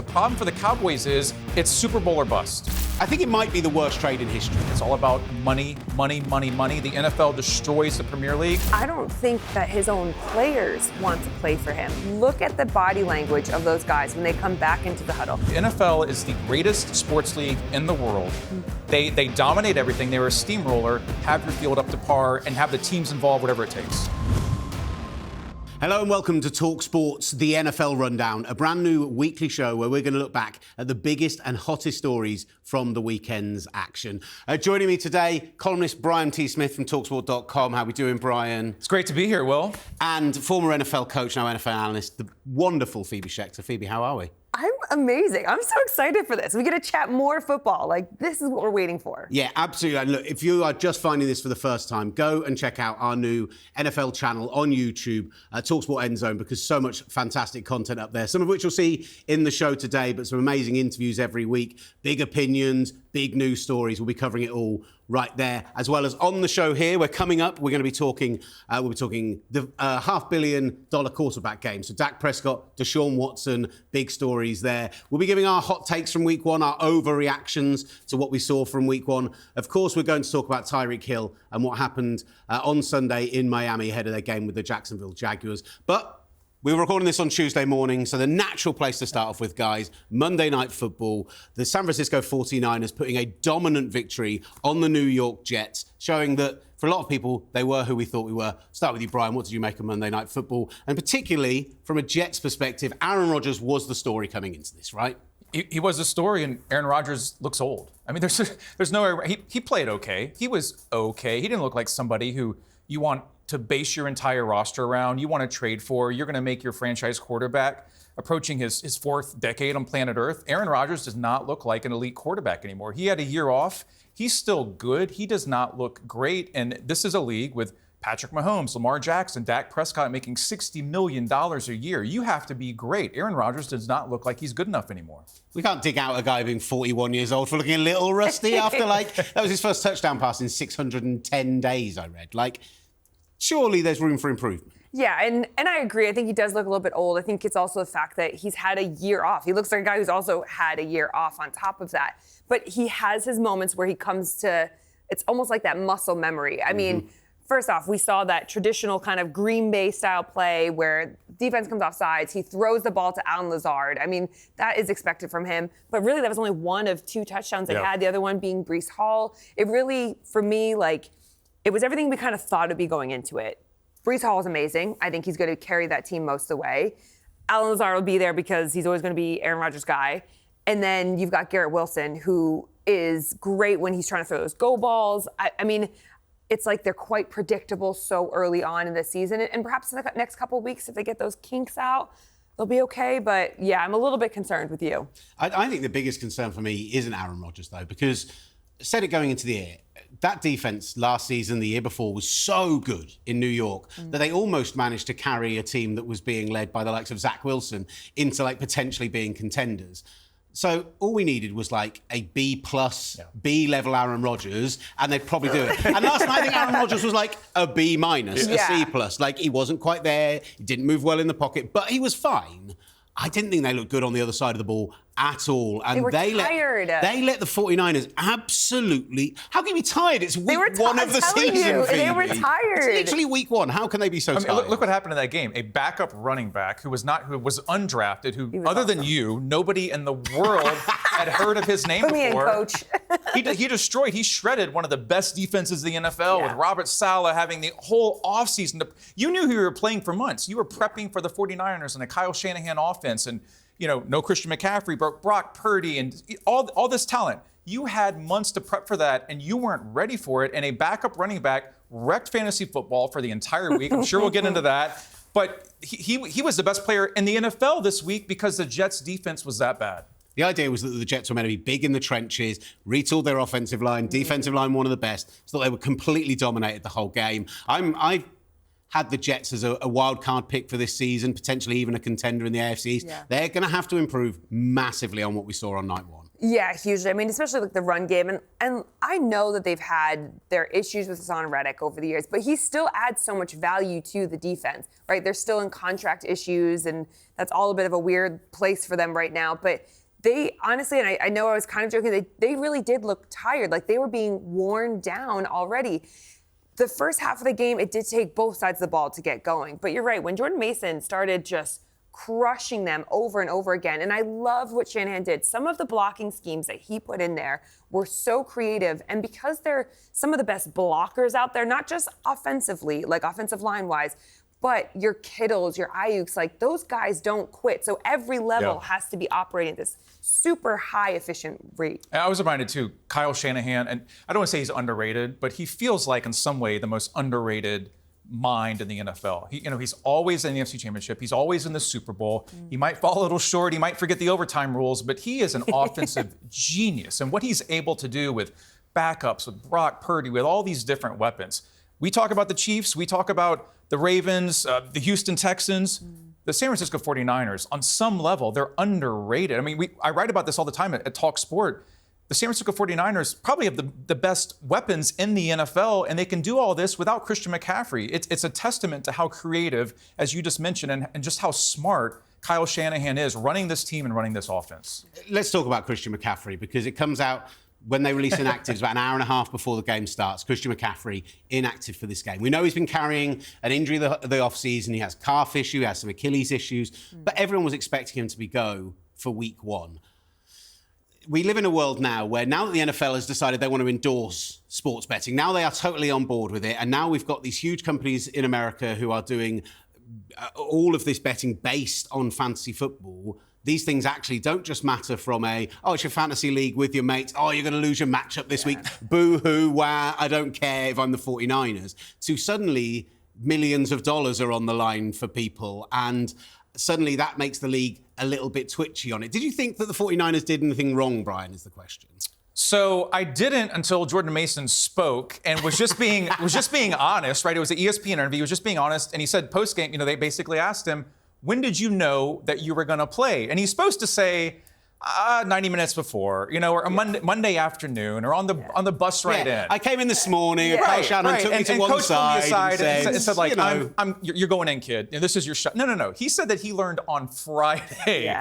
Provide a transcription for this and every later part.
problem for the Cowboys is it's Super Bowl or bust. I think it might be the worst trade in history. It's all about money, money, money, money. The NFL destroys the Premier League. I don't think that his own players want to play for him. Look at the body language of those guys when they come back into the huddle. The NFL is the greatest sports league in the world. They dominate everything. They're a steamroller. Have your field up to par and have the teams involved, whatever it takes. Hello and welcome to talkSPORT's The NFL Rundown, a brand new weekly show where we're going to look back at the biggest and hottest stories from the weekend's action. Joining me today, columnist Brian T.Smith from talkSPORT.com. How are we doing, Brian? It's great to be here, Will. And former NFL coach, now NFL analyst, the wonderful Phoebe Schecter. Phoebe, how are we? I'm amazing. I'm so excited for this. We get to chat more football. This is what we're waiting for. Yeah, absolutely. And look, if you are just finding this for the first time, go and check out our new NFL channel on YouTube, talkSPORT End Zone, because so much fantastic content up there, some of which you'll see in the show today, but some amazing interviews every week, big opinions, big news stories. We'll be covering it all right there, as well as on the show here. We're coming up. We're going to be talking. We'll be talking the $500 million quarterback game. So Dak Prescott, Deshaun Watson, big stories there. We'll be giving our hot takes from Week 1, our overreactions to what we saw from Week 1. Of course, we're going to talk about Tyreek Hill and what happened on Sunday in Miami ahead of their game with the Jacksonville Jaguars. But we were recording this on Tuesday morning, so the natural place to start off with, guys, Monday Night Football. The San Francisco 49ers putting a dominant victory on the New York Jets, showing that for a lot of people, they were who we thought we were. Start with you, Brian. What did you make of Monday Night Football? And particularly from a Jets perspective, Aaron Rodgers was the story coming into this, right? He was the story, and Aaron Rodgers looks old. I mean, there's no... He played okay. He was okay. He didn't look like somebody who you want to base your entire roster around, you want to trade for, you're going to make your franchise quarterback approaching his fourth decade on planet Earth. Aaron Rodgers does not look like an elite quarterback anymore. He had a year off. He's still good. He does not look great. And this is a league with Patrick Mahomes, Lamar Jackson, Dak Prescott making $60 million a year. You have to be great. Aaron Rodgers does not look like he's good enough anymore. We can't dig out a guy being 41 years old for looking a little rusty after, that was his first touchdown pass in 610 days, I read. Surely there's room for improvement. Yeah, and I agree. I think he does look a little bit old. I think it's also the fact that he's had a year off. He looks like a guy who's also had a year off on top of that. But he has his moments where he comes to, it's almost like that muscle memory. I mean, first off, we saw that traditional kind of Green Bay style play where defense comes off sides. He throws the ball to Allen Lazard. I mean, that is expected from him. But really, that was only one of 2 touchdowns they had. The other one being Breece Hall. It really, for me, it was everything we kind of thought it'd be going into it. Breece Hall is amazing. I think he's going to carry that team most of the way. Allen Lazard will be there because he's always going to be Aaron Rodgers' guy. And then you've got Garrett Wilson, who is great when he's trying to throw those go balls. I mean, it's like they're quite predictable so early on in the season. And perhaps in the next couple of weeks, if they get those kinks out, they'll be okay. But, yeah, I'm a little bit concerned with you. I think the biggest concern for me isn't Aaron Rodgers, though, because I said it going into the year, that defense last season, the year before, was so good in New York that they almost managed to carry a team that was being led by the likes of Zach Wilson into potentially being contenders. So all we needed was a B+, B-level Aaron Rodgers, and they'd probably do it. And last night, I think Aaron Rodgers was a B-, a C+. He wasn't quite there. He didn't move well in the pocket, but he was fine. I didn't think they looked good on the other side of the ball at all. And they were tired. They let the 49ers absolutely... How can you be tired? It's week 1 of the season, Phoebe. They were tired. It's literally week 1. How can they be so tired? Look what happened in that game. A backup running back who was undrafted, who other than you, nobody in the world had heard of his name Put before. Me in, coach. He shredded one of the best defenses in the NFL with Robert Saleh having the whole offseason. You knew who you were playing for months. You were prepping for the 49ers and a Kyle Shanahan offense and no Christian McCaffrey, but Brock Purdy and all this talent. You had months to prep for that, and you weren't ready for it. And a backup running back wrecked fantasy football for the entire week. I'm sure we'll get into that. But he was the best player in the NFL this week because the Jets' defense was that bad. The idea was that the Jets were meant to be big in the trenches, retooled their offensive line, defensive line one of the best, so they were completely dominated the whole game. I had the Jets as a wild card pick for this season, potentially even a contender in the AFC East. They're going to have to improve massively on what we saw on night 1. Yeah, hugely. I mean, especially like the run game. And I know that they've had their issues with Hassan Reddick over the years, but he still adds so much value to the defense, right? They're still in contract issues, and that's all a bit of a weird place for them right now. But they honestly, and I know I was kind of joking, they really did look tired. Like they were being worn down already. The first half of the game, it did take both sides of the ball to get going. But you're right, when Jordan Mason started just crushing them over and over again. And I love what Shanahan did. Some of the blocking schemes that he put in there were so creative. And because they're some of the best blockers out there, not just offensively, like offensive line-wise, but your Kittles, your Ayuks, like those guys don't quit. So every level has to be operating at this super high efficient rate. I was reminded too, Kyle Shanahan, and I don't want to say he's underrated, but he feels like in some way the most underrated mind in the NFL. He's always in the NFC Championship. He's always in the Super Bowl. He might fall a little short. He might forget the overtime rules, but he is an offensive genius. And what he's able to do with backups, with Brock Purdy, with all these different weapons. We talk about the Chiefs. We talk about the Ravens, the Houston Texans, the San Francisco 49ers. On some level, they're underrated. I mean, I write about this all the time at talkSPORT. The San Francisco 49ers probably have the best weapons in the NFL, and they can do all this without Christian McCaffrey. It's a testament to how creative, as you just mentioned, and just how smart Kyle Shanahan is running this team and running this offense. Let's talk about Christian McCaffrey, because it comes out when they release inactives about an hour and a half before the game starts. Christian McCaffrey inactive for this game. We know he's been carrying an injury the offseason. He has calf issue, he has some Achilles issues, but everyone was expecting him to go for week one. We live in a world now that the NFL has decided they want to endorse sports betting, now they are totally on board with it. And now we've got these huge companies in America who are doing all of this betting based on fantasy football. These things actually don't just matter from it's your fantasy league with your mates. Oh, you're going to lose your matchup this week. Boo-hoo, wah, I don't care if I'm the 49ers. To suddenly millions of dollars are on the line for people. And suddenly that makes the league a little bit twitchy on it. Did you think that the 49ers did anything wrong, Brian, is the question? So I didn't until Jordan Mason spoke and was just being honest, right? It was an ESPN interview. He was just being honest. And he said post-game, they basically asked him, when did you know that you were going to play? And he's supposed to say 90 minutes before, or Monday afternoon, or on the bus ride in. I came in this morning. Kyle Shanahan took me to one side and said, like, you're going in, kid. This is your shot. No. He said that he learned on Friday,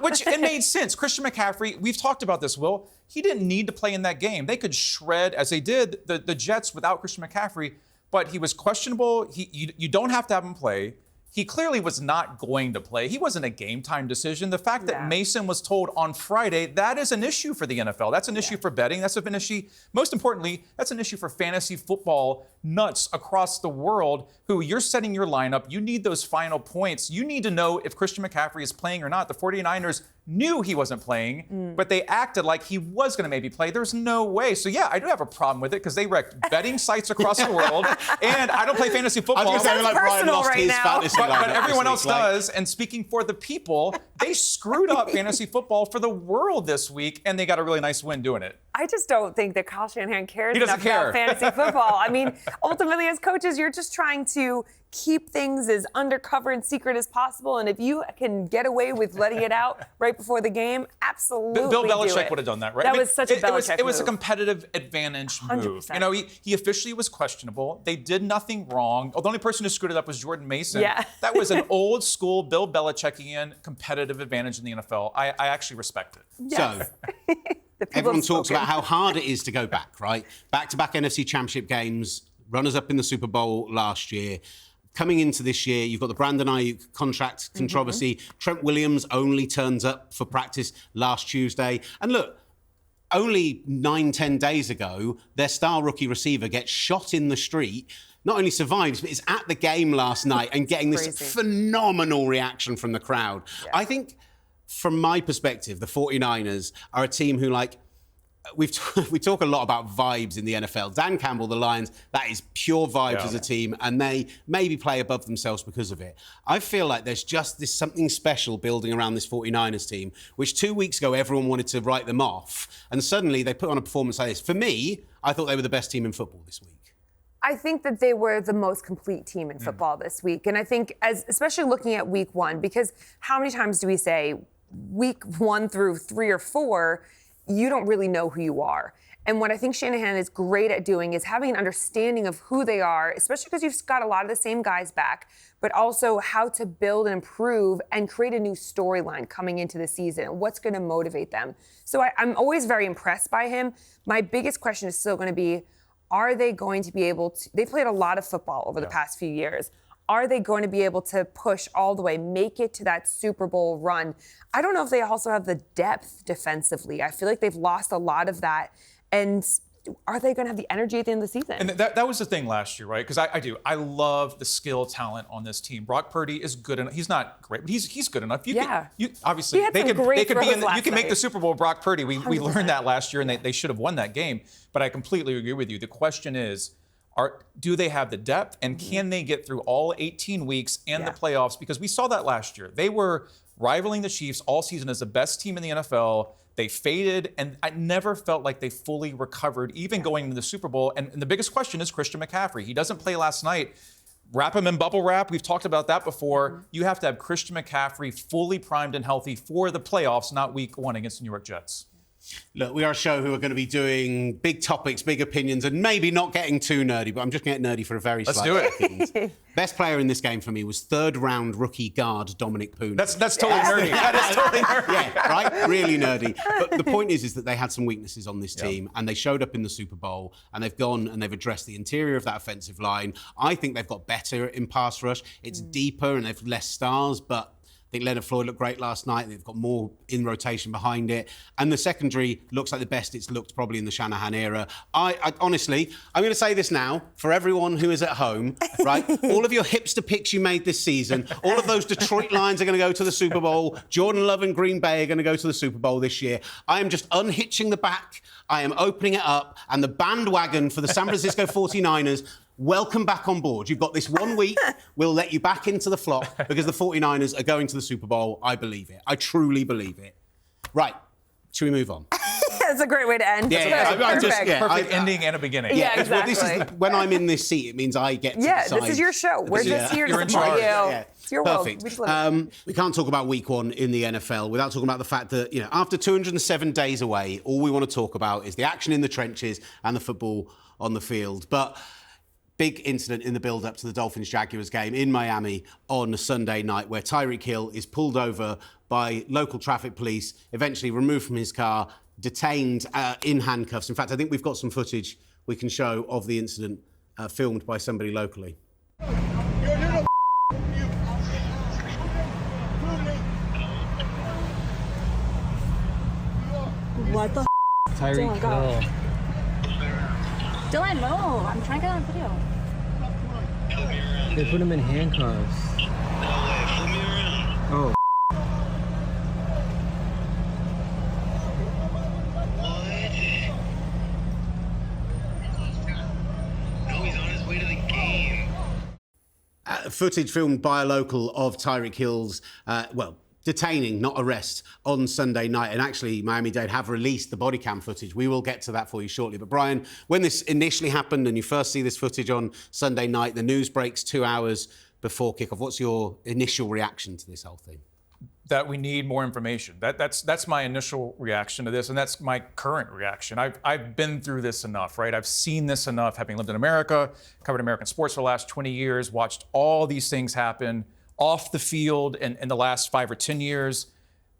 which it made sense. Christian McCaffrey, we've talked about this, Will. He didn't need to play in that game. They could shred, as they did, the Jets without Christian McCaffrey, but he was questionable. You don't have to have him play. He clearly was not going to play. He wasn't a game time decision. The fact that Mason was told on Friday, that is an issue for the NFL. That's an issue for betting. That's an issue, most importantly, that's an issue for fantasy football nuts across the world who you're setting your lineup. You need those final points. You need to know if Christian McCaffrey is playing or not. The 49ers knew he wasn't playing, but they acted like he was going to maybe play. There's no way. So, I do have a problem with it because they wrecked betting sites across the world, and I don't play fantasy football. I was going to say, like, Brian lost his fantasy but everyone else does, and speaking for the people, they screwed up fantasy football for the world this week, and they got a really nice win doing it. I just don't think that Kyle Shanahan cares enough about fantasy football. I mean, ultimately, as coaches, you're just trying to keep things as undercover and secret as possible. And if you can get away with letting it out right before the game, absolutely Bill Belichick would have done that, right? That was such a Belichick move. It was a competitive advantage move. 100%. He officially was questionable. They did nothing wrong. The only person who screwed it up was Jordan Mason. Yeah. That was an old school Bill Belichickian competitive advantage in the NFL. I actually respect it. Yes. So everyone talks about how hard it is to go back, right? Back-to-back NFC Championship games, runners-up in the Super Bowl last year. Coming into this year, you've got the Brandon Ayuk contract controversy. Trent Williams only turns up for practice last Tuesday. And look, only 9-10 days ago, their star rookie receiver gets shot in the street, not only survives, but is at the game last night and getting this phenomenal reaction from the crowd. Yeah. I think, from my perspective, the 49ers are a team who, we talk a lot about vibes in the NFL. Dan Campbell, the Lions, that is pure vibes as a team, and they maybe play above themselves because of it. I feel like there's just something special building around this 49ers team, which 2 weeks ago everyone wanted to write them off, and suddenly they put on a performance like this. For me, I thought they were the best team in football this week. I think that they were the most complete team in football this week, and I think, especially looking at week one, because how many times do we say week 1 through 3 or 4, you don't really know who you are. And what I think Shanahan is great at doing is having an understanding of who they are, especially because you've got a lot of the same guys back, but also how to build and improve and create a new storyline coming into the season. What's going to motivate them? So I'm always very impressed by him. My biggest question is still going to be, are they going to be able to, they played a lot of football over the past few years. Are they going to be able to push all the way, make it to that Super Bowl run? I don't know if they also have the depth defensively. I feel like they've lost a lot of that. And are they going to have the energy at the end of the season? And that was the thing last year, right? Because I love the skill talent on this team. Brock Purdy is good enough. He's not great, but he's good enough. Obviously, they could be in. You can make the Super Bowl with Brock Purdy. We learned that last year, and they should have won that game. But I completely agree with you. The question is, do they have the depth, and can they get through all 18 weeks and the playoffs? Because we saw that last year. They were rivaling the Chiefs all season as the best team in the NFL. They faded, and I never felt like they fully recovered, even going into the Super Bowl. And the biggest question is Christian McCaffrey. He doesn't play last night. Wrap him in bubble wrap. We've talked about that before. You have to have Christian McCaffrey fully primed and healthy for the playoffs, not week 1 against the New York Jets. Look, we are a show who are going to be doing big topics, big opinions, and maybe not getting too nerdy, but I'm just getting nerdy for a very Let's slight do it. Best player in this game for me was third-round rookie guard Dominic Poon. That's totally nerdy. That is totally nerdy. Yeah, right? Really nerdy. But the point is that they had some weaknesses on this team, and they showed up in the Super Bowl, and they've gone and they've addressed the interior of that offensive line. I think they've got better in pass rush. It's deeper, and they've less stars, but I think Leonard Floyd looked great last night. They've got more in rotation behind it. And the secondary looks like the best it's looked probably in the Shanahan era. I honestly, I'm going to say this now for everyone who is at home, right? All of your hipster picks you made this season, all of those Detroit Lions are going to go to the Super Bowl. Jordan Love and Green Bay are going to go to the Super Bowl this year. I am just unhitching the back. I am opening it up. And the bandwagon for the San Francisco 49ers, welcome back on board. You've got this 1 week. We'll let you back into the flock because the 49ers are going to the Super Bowl. I believe it. I truly believe it. Right. Should we move on? That's a great way to end. Perfect ending and a beginning. Yeah, exactly. When I'm in this seat, it means I get to decide. This is your show. We're just here to support you. Yeah. It's your Perfect. world. We can't talk about week 1 in the NFL without talking about the fact that, after 207 days away, all we want to talk about is the action in the trenches and the football on the field. But big incident in the build-up to the Dolphins-Jaguars game in Miami on Sunday night where Tyreek Hill is pulled over by local traffic police, eventually removed from his car, detained in handcuffs. In fact, I think we've got some footage we can show of the incident filmed by somebody locally. What the Tyreek Hill. Dylan, no, I'm trying to get on video. They put him in handcuffs. Oh. No, he's on his way to the game. Footage filmed by a local of Tyreek Hill's, detaining, not arrest, on Sunday night. And actually, Miami-Dade have released the body cam footage. We will get to that for you shortly. But Brian, when this initially happened and you first see this footage on Sunday night, the news breaks 2 hours before kickoff. What's your initial reaction to this whole thing? That we need more information. That's my initial reaction to this, and that's my current reaction. I've been through this enough, right? I've seen this enough, having lived in America, covered American sports for the last 20 years, watched all these things happen off the field in the last 5 or 10 years.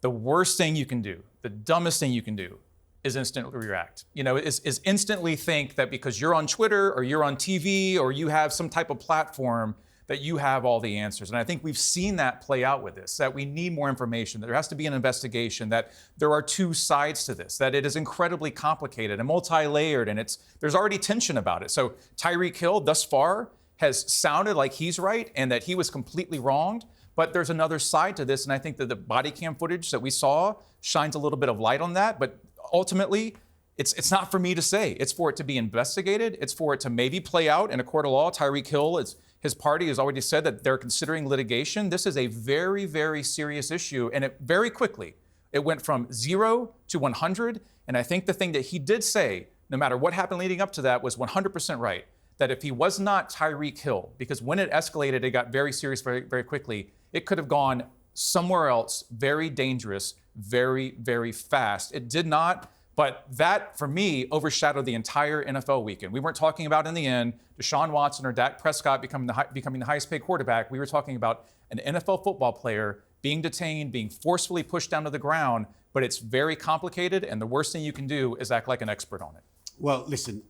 The worst thing you can do, the dumbest thing you can do, is instantly react. Is instantly think that because you're on Twitter or you're on TV or you have some type of platform that you have all the answers. And I think we've seen that play out with this, that we need more information, that there has to be an investigation, that there are 2 sides to this, that it is incredibly complicated and multi-layered, and there's already tension about it. So Tyreek Hill, thus far, has sounded like he's right and that he was completely wronged, but there's another side to this, and I think that the body cam footage that we saw shines a little bit of light on that, but ultimately, it's not for me to say. It's for it to be investigated. It's for it to maybe play out in a court of law. Tyreek Hill, his party has already said that they're considering litigation. This is a very, very serious issue, and it very quickly, it went from 0 to 100, and I think the thing that he did say, no matter what happened leading up to that, was 100% right. That if he was not Tyreek Hill, because when it escalated, it got very serious very, very quickly, it could have gone somewhere else, very dangerous, very, very fast. It did not But that, for me, overshadowed the entire NFL weekend. We weren't talking about, in the end, Deshaun Watson or Dak Prescott becoming the highest paid quarterback. We were talking about an NFL football player being detained, being forcefully pushed down to the ground. But it's very complicated, and the worst thing you can do is act like an expert on it. Well, listen,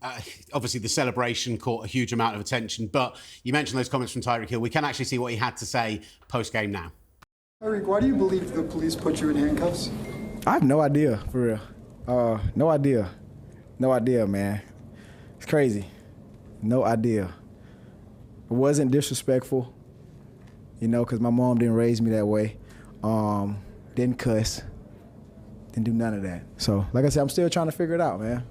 obviously the celebration caught a huge amount of attention, but you mentioned those comments from Tyreek Hill. We can actually see what he had to say post-game now. Tyreek, why do you believe the police put you in handcuffs? I have no idea, for real. No idea. No idea, man. It's crazy. No idea. It wasn't disrespectful, you know, because my mom didn't raise me that way. Didn't cuss. Didn't do none of that. So, like I said, I'm still trying to figure it out, man.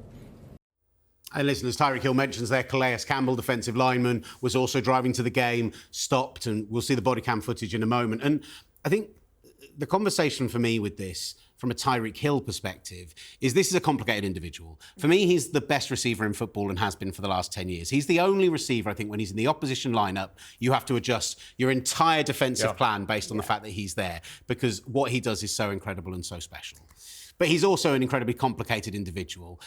And listen, as Tyreek Hill mentions there, Calais Campbell, defensive lineman, was also driving to the game, stopped, and we'll see the body cam footage in a moment. And I think the conversation for me with this, from a Tyreek Hill perspective, is this is a complicated individual. For me, he's the best receiver in football and has been for the last 10 years. He's the only receiver, I think, when he's in the opposition lineup, you have to adjust your entire defensive plan based on the fact that he's there, because what he does is so incredible and so special. But he's also an incredibly complicated individual.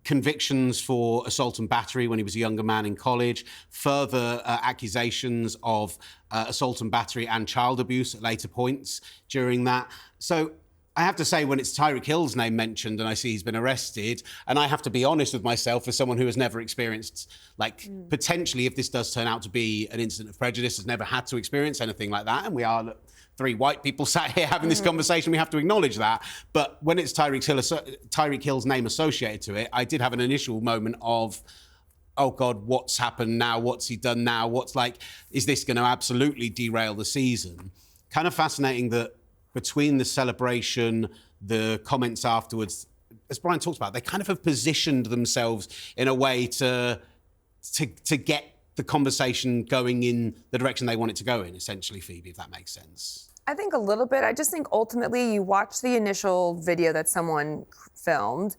Convictions for assault and battery when he was a younger man in college, further accusations of assault and battery and child abuse at later points during that. So I have to say, when it's Tyreek Hill's name mentioned and I see he's been arrested, and I have to be honest with myself as someone who has never experienced, potentially, if this does turn out to be an incident of prejudice, has never had to experience anything like that, and we are three white people sat here having this conversation, we have to acknowledge that. But when it's Tyreek Hill's name associated to it, I did have an initial moment of, oh God, what's happened now? What's he done now? Is this going to absolutely derail the season? Kind of fascinating that between the celebration, the comments afterwards, as Brian talked about, they kind of have positioned themselves in a way to get the conversation going in the direction they want it to go in, essentially, Phoebe, if that makes sense. I think a little bit. I just think ultimately you watch the initial video that someone filmed,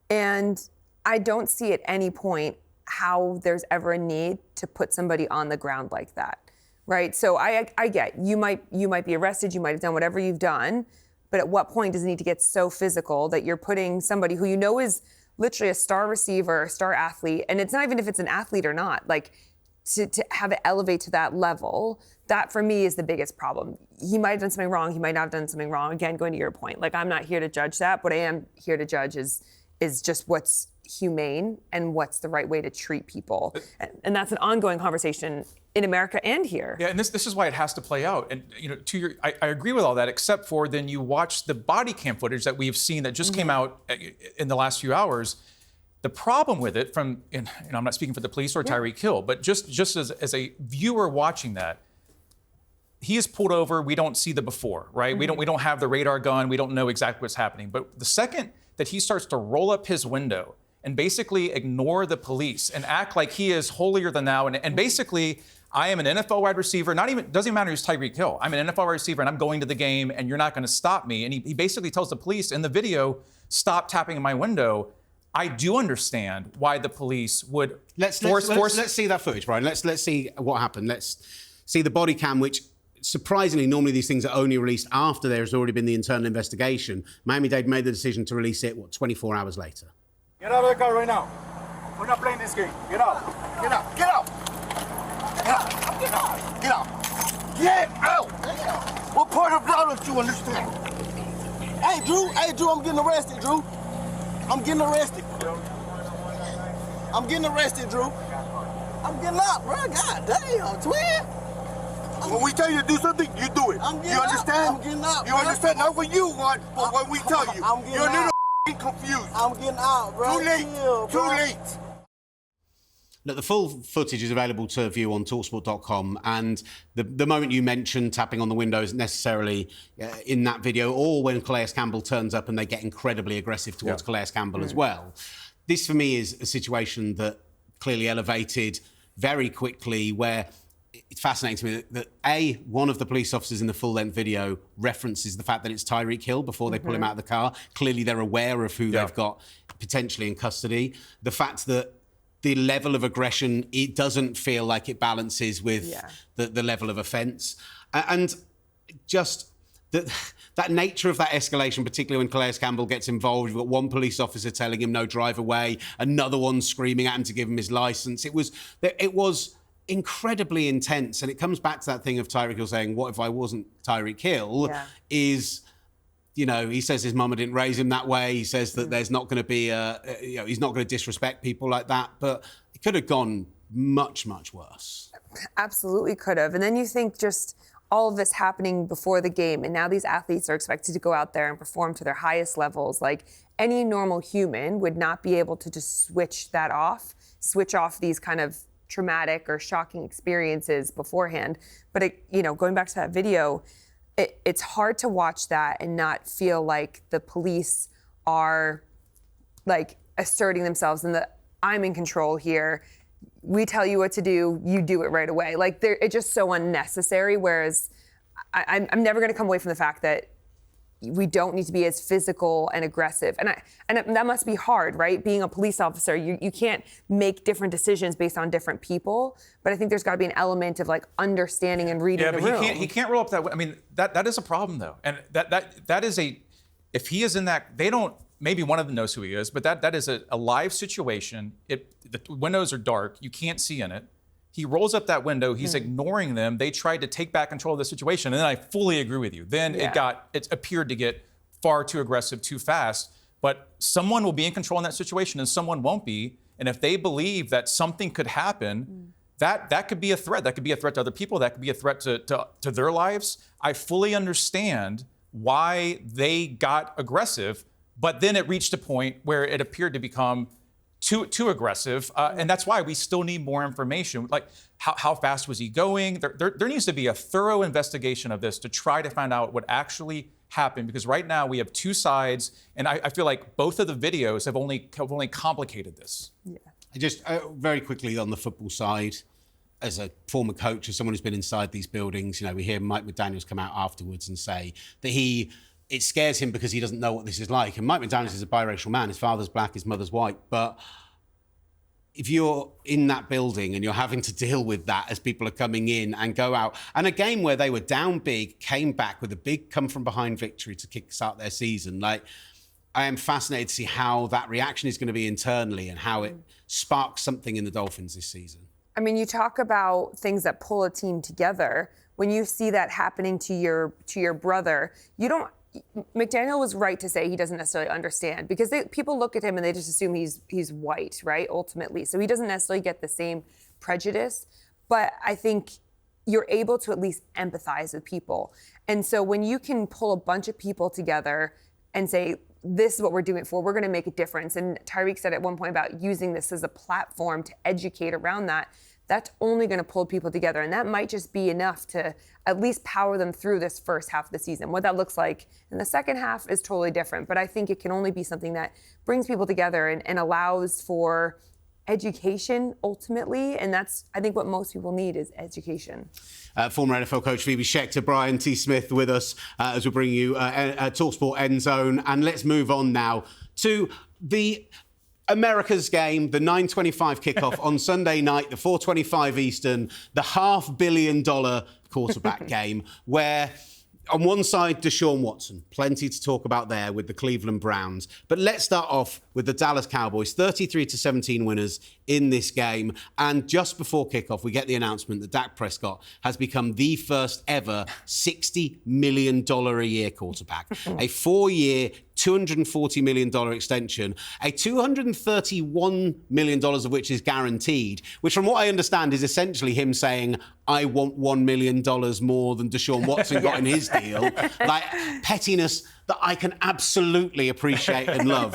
and I don't see at any point how there's ever a need to put somebody on the ground like that, right? So I get, you might be arrested, you might have done whatever you've done, but at what point does it need to get so physical that you're putting somebody who you know is literally a star receiver, a star athlete, and it's not even if it's an athlete or not, to have it elevate to that level, that for me is the biggest problem. He might have done something wrong, he might not have done something wrong. Again, going to your point, I'm not here to judge that. What I am here to judge is just what's humane and what's the right way to treat people. And that's an ongoing conversation in America and here. Yeah, and this is why it has to play out. And I agree with all that, except for then you watch the body cam footage that we've seen that just came out in the last few hours. The problem with it, I'm not speaking for the police or Tyreek Hill, but just as a viewer watching that, he is pulled over. We don't see the before, right? We don't have the radar gun. We don't know exactly what's happening. But the second that he starts to roll up his window and basically ignore the police and act like he is holier than thou, and basically, I am an NFL wide receiver. Doesn't even matter who's Tyreek Hill. I'm an NFL wide receiver, and I'm going to the game, and you're not going to stop me. And he basically tells the police in the video, "Stop tapping on my window." I do understand why the police would Let's see that footage, Brian. Let's see what happened. Let's see the body cam, which surprisingly, normally these things are only released after there has already been the internal investigation. Miami-Dade made the decision to release it, 24 hours later. Get out of the car right now. We're not playing this game. Get out. Get out. Get out. Get out. Get out. Get out. Get out. What part of violence do you understand? Hey, Drew, I'm getting arrested, Drew. I'm getting arrested. I'm getting arrested, Drew. I'm getting out, bro. God damn, twin. When we tell you to do something, you do it. You understand? I'm getting out. You understand? Not what you want, but what we tell you. You're a little confused. I'm getting out, bro. Too late. Chill, Too late. Look, the full footage is available to view on talkSPORT.com, and the moment you mentioned tapping on the window isn't necessarily in that video, or when Calais Campbell turns up and they get incredibly aggressive towards Calais Campbell as well. This, for me, is a situation that clearly elevated very quickly, where it's fascinating to me that one of the police officers in the full-length video references the fact that it's Tyreek Hill before they pull him out of the car. Clearly, they're aware of who they've got potentially in custody. The fact that the level of aggression, it doesn't feel like it balances with the level of offence. And just that nature of that escalation, particularly when Calais Campbell gets involved, you've got one police officer telling him no, drive away, another one screaming at him to give him his license. It was incredibly intense, and it comes back to that thing of Tyreek Hill saying, "What if I wasn't Tyreek Hill?" Is, you know, he says his mama didn't raise him that way. He says that there's not going to be he's not going to disrespect people like that, but it could have gone much, much worse. Absolutely could have. And then you think just all of this happening before the game, and now these athletes are expected to go out there and perform to their highest levels. Like, any normal human would not be able to just switch off these kind of traumatic or shocking experiences beforehand. But going back to that video, it's hard to watch that and not feel like the police are like asserting themselves and that I'm in control here. We tell you what to do, you do it right away. Like, it's just so unnecessary. Whereas I'm never going to come away from the fact that we don't need to be as physical and aggressive. And that must be hard, right? Being a police officer, you can't make different decisions based on different people. But I think there's got to be an element of like understanding and reading the room. He can't roll up that way. I mean, that is a problem though. And that is if he is in that, they don't, maybe one of them knows who he is, but that is a live situation. The windows are dark. You can't see in it. He rolls up that window. He's ignoring them. They tried to take back control of the situation. And then I fully agree with you. Then it appeared to get far too aggressive, too fast. But someone will be in control in that situation and someone won't be. And if they believe that something could happen, that could be a threat. That could be a threat to other people. That could be a threat to their lives. I fully understand why they got aggressive, but then it reached a point where it appeared to become too aggressive, and that's why we still need more information. Like, how fast was he going? There needs to be a thorough investigation of this to try to find out what actually happened, because right now we have two sides, and I feel like both of the videos have only complicated this. Yeah. Just very quickly on the football side, as a former coach, as someone who's been inside these buildings, we hear Mike McDaniels come out afterwards and say that it scares him because he doesn't know what this is like. And Mike McDaniels is a biracial man. His father's black, his mother's white. But if you're in that building and you're having to deal with that as people are coming in and go out, and a game where they were down big, came back with a big come-from-behind victory to kickstart their season, I am fascinated to see how that reaction is going to be internally and how it sparks something in the Dolphins this season. I mean, you talk about things that pull a team together. When you see that happening to your brother, McDaniel was right to say he doesn't necessarily understand, because people look at him and they just assume he's white, right, ultimately. So he doesn't necessarily get the same prejudice. But I think you're able to at least empathize with people. And so when you can pull a bunch of people together and say, this is what we're doing it for, we're going to make a difference. And Tyreek said at one point about using this as a platform to educate around that. That's only going to pull people together. And that might just be enough to at least power them through this first half of the season. What that looks like in the second half is totally different. But I think it can only be something that brings people together and allows for education ultimately. And that's, I think, what most people need is education. Former NFL coach Phoebe Schecter, Brian T.Smith with us as we bring you talkSPORT End Zone. And let's move on now to the America's game, the 9:25 kickoff on Sunday night, the 4:25 Eastern, the $500 million quarterback game, where on one side, Deshaun Watson, plenty to talk about there with the Cleveland Browns. But let's start off with the Dallas Cowboys, 33-17 winners in this game. And just before kickoff, we get the announcement that Dak Prescott has become the first ever $60 million a year quarterback. A 4-year, $240 million extension, a $231 million of which is guaranteed, which from what I understand is essentially him saying, I want $1 million more than Deshaun Watson got in his deal. Like, pettiness that I can absolutely appreciate and love.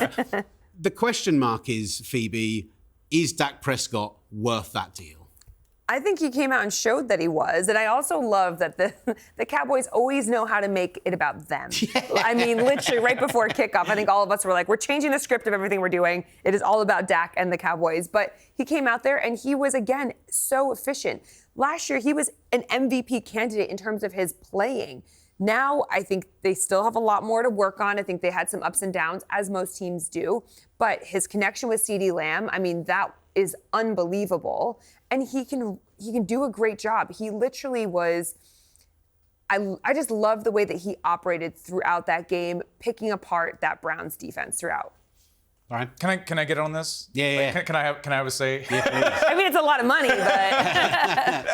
The question mark is, Phoebe, is Dak Prescott worth that deal? I think he came out and showed that he was. And I also love that the Cowboys always know how to make it about them. Yeah. I mean, literally right before kickoff, I think all of us were like, we're changing the script of everything we're doing. It is all about Dak and the Cowboys. But he came out there and he was, again, so efficient. Last year, he was an MVP candidate in terms of his playing. Now, I think they still have a lot more to work on. I think they had some ups and downs, as most teams do. But his connection with CeeDee Lamb, I mean, that is unbelievable. And he can do a great job. He literally was, I just love the way that he operated throughout that game, picking apart that Browns defense throughout. Brian? Can I get on this? Yeah. Can I have a say? Yeah, I mean, it's a lot of money, but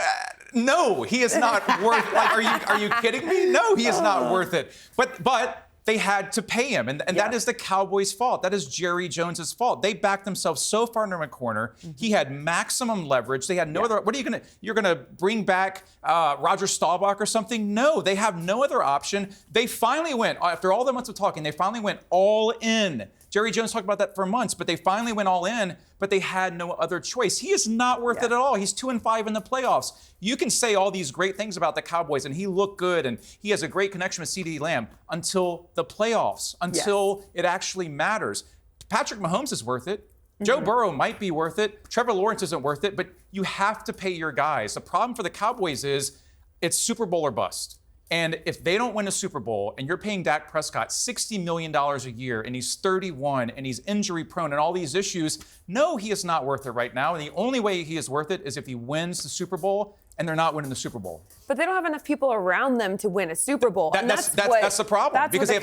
No, he is not worth. Like, are you kidding me? No, he is not worth it. But they had to pay him, and that is the Cowboys' fault. That is Jerry Jones's fault. They backed themselves so far into a corner. He had maximum leverage. They had no other. What are you gonna? You're gonna bring back Roger Staubach or something? No, they have no other option. They finally went after all the months of talking. They finally went all in. Jerry Jones talked about that for months, but they finally went all in, but they had no other choice. He is not worth it at all. He's 2-5 in the playoffs. You can say all these great things about the Cowboys, and he looked good, and he has a great connection with CeeDee Lamb until the playoffs, until it actually matters. Patrick Mahomes is worth it. Joe Burrow might be worth it. Trevor Lawrence isn't worth it, but you have to pay your guys. The problem for the Cowboys is it's Super Bowl or bust. And if they don't win a Super Bowl and you're paying Dak Prescott $60 million a year and he's 31 and he's injury prone and all these issues, no, he is not worth it right now. And the only way he is worth it is if he wins the Super Bowl, and they're not winning the Super Bowl. But they don't have enough people around them to win a Super Bowl. That's the problem, because they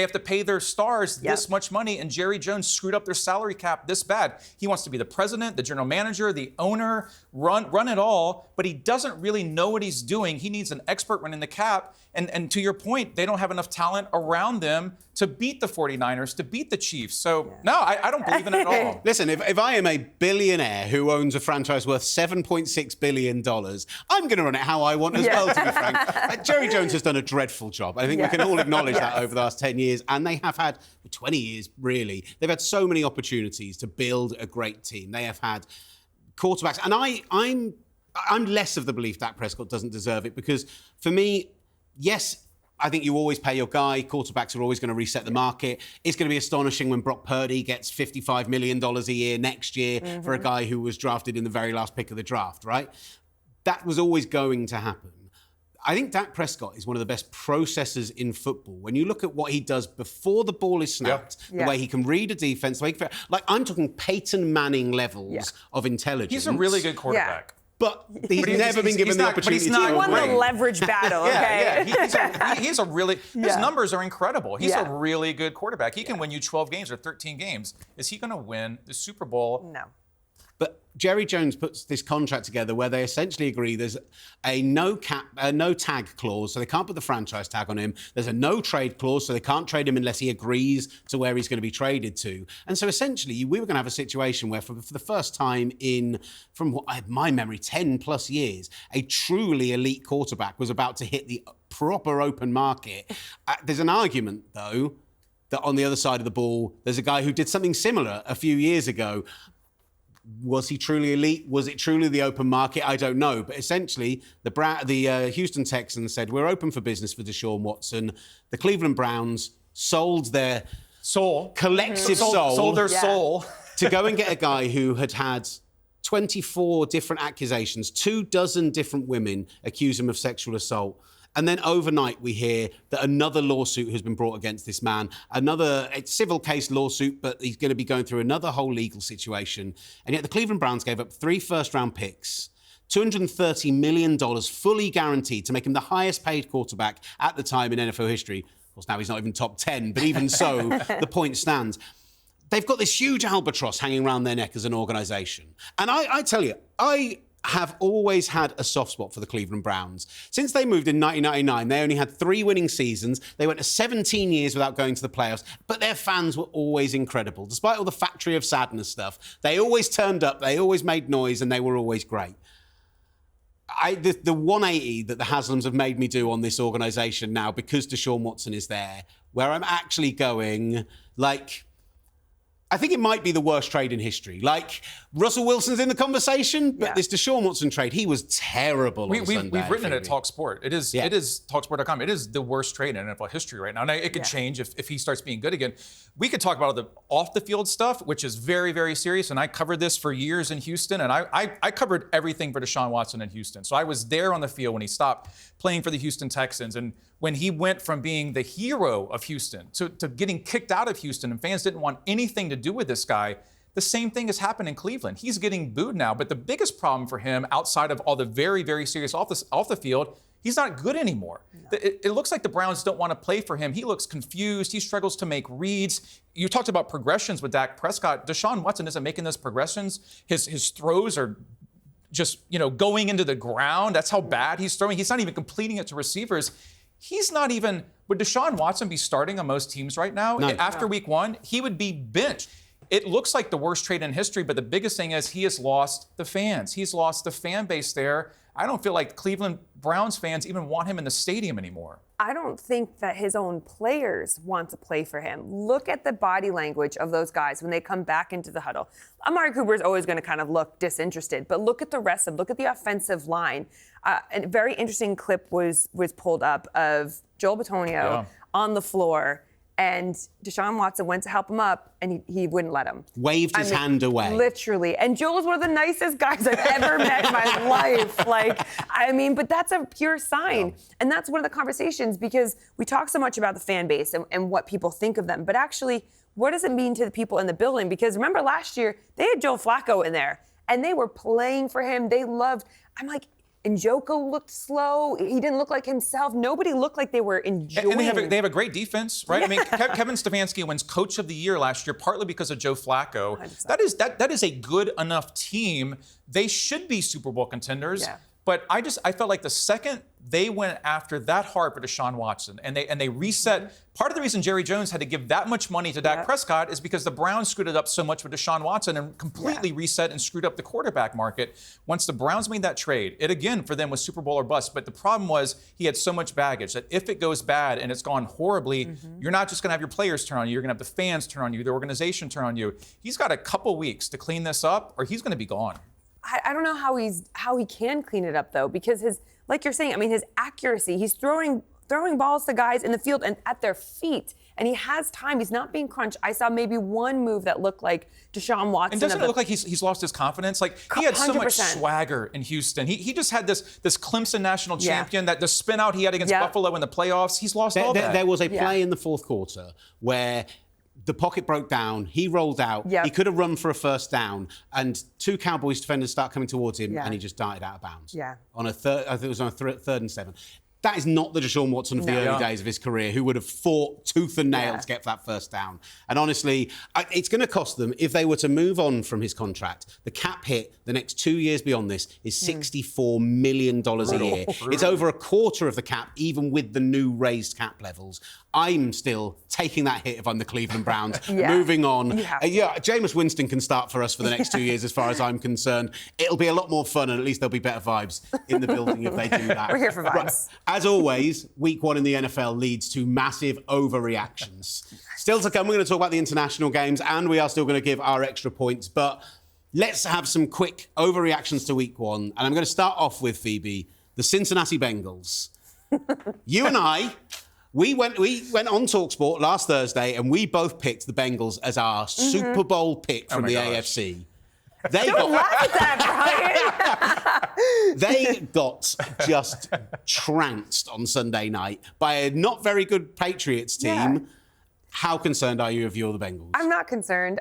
have to pay their stars this much money, and Jerry Jones screwed up their salary cap this bad. He wants to be the president, the general manager, the owner, run it all, but he doesn't really know what he's doing. He needs an expert running the cap, and to your point, they don't have enough talent around them to beat the 49ers, to beat the Chiefs. So, no, I don't believe in it at all. Listen, if I am a billionaire who owns a franchise worth $7.6 billion, I'm going to run it how I want as well, to be frank. Jerry Jones has done a dreadful job. I think we can all acknowledge that over the last 10 years. And they have had, 20 years really, they've had so many opportunities to build a great team. They have had quarterbacks. And I'm less of the belief Dak Prescott doesn't deserve it, because for me, yes, I think you always pay your guy. Quarterbacks are always going to reset the market. It's going to be astonishing when Brock Purdy gets $55 million a year next year for a guy who was drafted in the very last pick of the draft, right? That was always going to happen. I think Dak Prescott is one of the best processors in football. When you look at what he does before the ball is snapped, the way he can read a defense, I'm talking Peyton Manning levels of intelligence. He's a really good quarterback. But he's never been given the opportunity to He won the leverage battle, okay? He's a really, his numbers are incredible. He's a really good quarterback. He can win you 12 games or 13 games. Is he going to win the Super Bowl? No. But Jerry Jones puts this contract together where they essentially agree there's a no tag clause, so they can't put the franchise tag on him. There's a no trade clause, so they can't trade him unless he agrees to where he's going to be traded to. And so essentially, we were going to have a situation where for the first time from what I have my memory, 10 plus years, a truly elite quarterback was about to hit the proper open market. There's an argument, though, that on the other side of the ball, there's a guy who did something similar a few years ago. Was he truly elite? Was it truly the open market? I don't know. But essentially, the Houston Texans said, we're open for business for Deshaun Watson. The Cleveland Browns sold their collective soul. Sold their soul. To go and get a guy who had 24 different accusations, 24 different women accuse him of sexual assault. And then overnight, we hear that another lawsuit has been brought against this man. Another civil case lawsuit, but he's going to be going through another whole legal situation. And yet the Cleveland Browns gave up 3 first-round picks, $230 million fully guaranteed to make him the highest-paid quarterback at the time in NFL history. Of course, now he's not even top 10, but even so, the point stands. They've got this huge albatross hanging around their neck as an organisation. And I tell you, I have always had a soft spot for the Cleveland Browns. Since they moved in 1999, they only had 3 winning seasons. They went to 17 years without going to the playoffs, but their fans were always incredible. Despite all the Factory of Sadness stuff, they always turned up, they always made noise, and they were always great. The 180 that the Haslams have made me do on this organisation now, because Deshaun Watson is there, where I'm actually going, I think it might be the worst trade in history. Russell Wilson's in the conversation, but this Deshaun Watson trade, he was terrible on Sunday. We've written it at talkSPORT. It is talkSPORT.com. It is the worst trade in NFL history right now. Now, it could change if he starts being good again. We could talk about the off-the-field stuff, which is very, very serious, and I covered this for years in Houston, and I covered everything for Deshaun Watson in Houston. So I was there on the field when he stopped playing for the Houston Texans, and when he went from being the hero of Houston to getting kicked out of Houston, and fans didn't want anything to do with this guy. The same thing has happened in Cleveland. He's getting booed now, but the biggest problem for him, outside of all the very, very serious off the field, He's not good anymore. No. It looks like the Browns don't want to play for him. He looks confused. He struggles to make reads. You talked about progressions with Dak Prescott. Deshaun Watson isn't making those progressions. His throws are just, going into the ground. That's how bad he's throwing. He's not even completing it to receivers. He's not even, would Deshaun Watson be starting on most teams right now? No. After week 1, he would be benched. It looks like the worst trade in history, but the biggest thing is he has lost the fans. He's lost the fan base there. I don't feel like Cleveland Browns fans even want him in the stadium anymore. I don't think that his own players want to play for him. Look at the body language of those guys when they come back into the huddle. Amari Cooper is always going to kind of look disinterested, but look at the rest of them. Look at the offensive line. A very interesting clip was pulled up of Joel Bitonio on the floor, and Deshaun Watson went to help him up, and he wouldn't let him. Waved his hand away. Literally. And Joel is one of the nicest guys I've ever met in my life. But that's a pure sign. Yeah. And that's one of the conversations, because we talk so much about the fan base and what people think of them. But actually, what does it mean to the people in the building? Because remember last year, they had Joe Flacco in there, and they were playing for him. They loved, Njoku looked slow. He didn't look like himself. Nobody looked like they were enjoying. And they have a great defense, right? Yeah. Kevin Stefanski wins Coach of the Year last year, partly because of Joe Flacco. 100%. That is a good enough team. They should be Super Bowl contenders. Yeah. But I felt like the second they went after that hard for Deshaun Watson and they reset. Mm-hmm. Part of the reason Jerry Jones had to give that much money to Dak Prescott is because the Browns screwed it up so much with Deshaun Watson and completely reset and screwed up the quarterback market. Once the Browns made that trade, it again for them was Super Bowl or bust. But the problem was he had so much baggage that if it goes bad and it's gone horribly, you're not just going to have your players turn on you. You're going to have the fans turn on you, the organization turn on you. He's got a couple weeks to clean this up or he's going to be gone. I don't know how he can clean it up, though, because his accuracy, he's throwing balls to guys in the field and at their feet, and he has time. He's not being crunched. I saw maybe one move that looked like Deshaun Watson. And doesn't it look like he's lost his confidence? Like, he had so 100%. Much swagger in Houston. He just had this Clemson national champion, that the spin out he had against Buffalo in the playoffs, he's lost all that. There was a play in the fourth quarter where the pocket broke down, he rolled out, he could have run for a first down, and 2 Cowboys defenders start coming towards him, and he just darted out of bounds. Yeah. On a third, I think it was on a third and 7. That is not the Deshaun Watson of the early days of his career, who would have fought tooth and nail to get that first down. And honestly, it's going to cost them, if they were to move on from his contract, the cap hit the next 2 years beyond this is $64 million a year. It's over a quarter of the cap, even with the new raised cap levels. I'm still taking that hit if I'm the Cleveland Browns. Moving on. Jameis Winston can start for us for the next 2 years, as far as I'm concerned. It'll be a lot more fun, and at least there'll be better vibes in the building if they do that. We're here for vibes. As always, week 1 in the NFL leads to massive overreactions. Still to come, we're going to talk about the international games, and we are still going to give our extra points. But let's have some quick overreactions to week 1. And I'm going to start off with, Phoebe, the Cincinnati Bengals. You and I, we went on talkSPORT last Thursday, and we both picked the Bengals as our Super Bowl pick from the AFC. Don't laugh at that, Brian. They got just trounced on Sunday night by a not very good Patriots team. Yeah. How concerned are you if you're the Bengals? I'm not concerned.